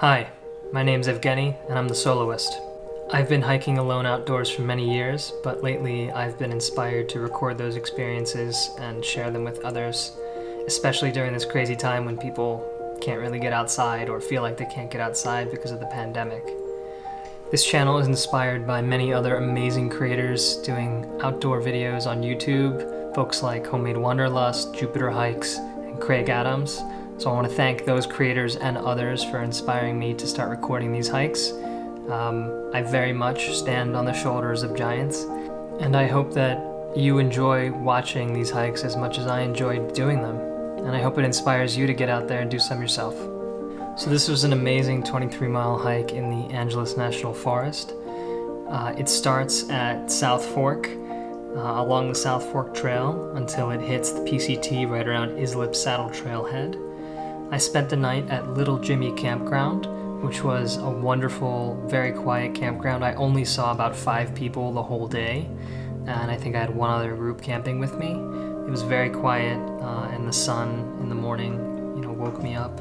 Hi, my name's Evgeny, and I'm the soloist. I've been hiking alone outdoors for many years, but lately I've been inspired to record those experiences and share them with others, especially during this crazy time when people can't really get outside or feel like they can't get outside because of the pandemic. This channel is inspired by many other amazing creators doing outdoor videos on YouTube, folks like Homemade Wanderlust, Jupiter Hikes, and Craig Adams. So I want to thank those creators and others for inspiring me to start recording these hikes. I very much stand on the shoulders of giants, and I hope that you enjoy watching these hikes as much as I enjoyed doing them. And I hope it inspires you to get out there and do some yourself. So this was an amazing 23-mile hike in the Angeles National Forest. It starts at South Fork, along the South Fork Trail until it hits the PCT right around Islip Saddle Trailhead. I spent the night at Little Jimmy Campground, which was a wonderful, very quiet campground. I only saw about 5 people the whole day, and I think I had one other group camping with me. It was very quiet, and the sun in the morning, woke me up,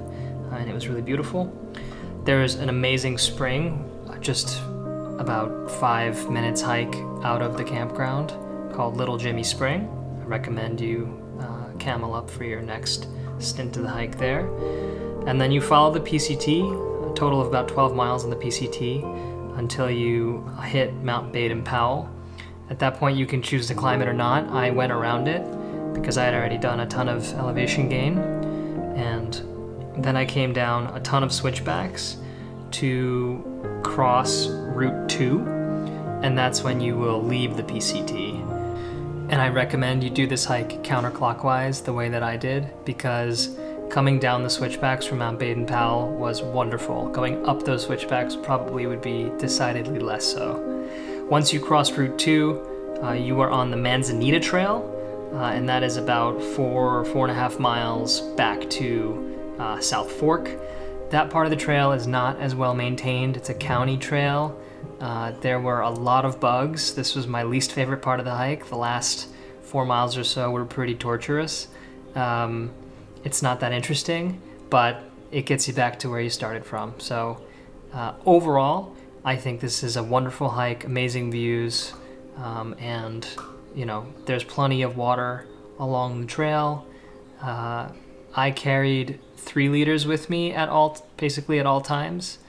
and it was really beautiful. There's an amazing spring, just about 5 minutes hike out of the campground, called Little Jimmy Spring. I recommend you camel up for your next stint of the hike there. And then you follow the PCT, a total of about 12 miles on the PCT, until you hit Mount Baden-Powell. At that point you can choose to climb it or not. I went around it because I had already done a ton of elevation gain, and then I came down a ton of switchbacks to cross Route 2, and that's when you will leave the PCT. And I recommend you do this hike counterclockwise the way that I did, because coming down the switchbacks from Mount Baden-Powell was wonderful. Going up those switchbacks probably would be decidedly less so. Once you cross Route 2, you are on the Manzanita Trail, and that is about 4.5 miles back to South Fork. That part of the trail is not as well maintained. It's a county trail. There were a lot of bugs. This was my least favorite part of the hike. The last 4 miles or so were pretty torturous. It's not that interesting, but it gets you back to where you started from. So overall, I think this is a wonderful hike, amazing views, and there's plenty of water along the trail. I carried 3 liters with me basically at all times,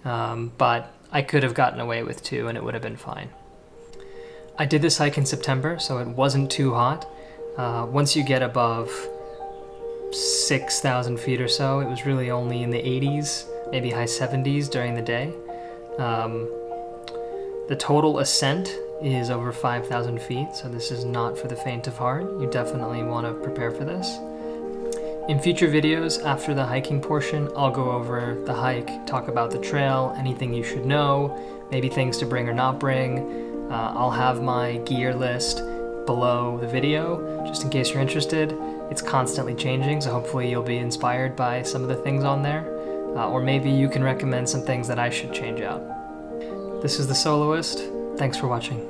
but I could have gotten away with 2 and it would have been fine. I did this hike in September, so it wasn't too hot. Once you get above 6,000 feet or so, it was really only in the 80s, maybe high 70s during the day. The total ascent is over 5,000 feet, so this is not for the faint of heart. You definitely want to prepare for this. In future videos, after the hiking portion, I'll go over the hike, talk about the trail, anything you should know, maybe things to bring or not bring. I'll have my gear list below the video, just in case you're interested. It's constantly changing, so hopefully you'll be inspired by some of the things on there. Or maybe you can recommend some things that I should change out. This is The Soloist. Thanks for watching.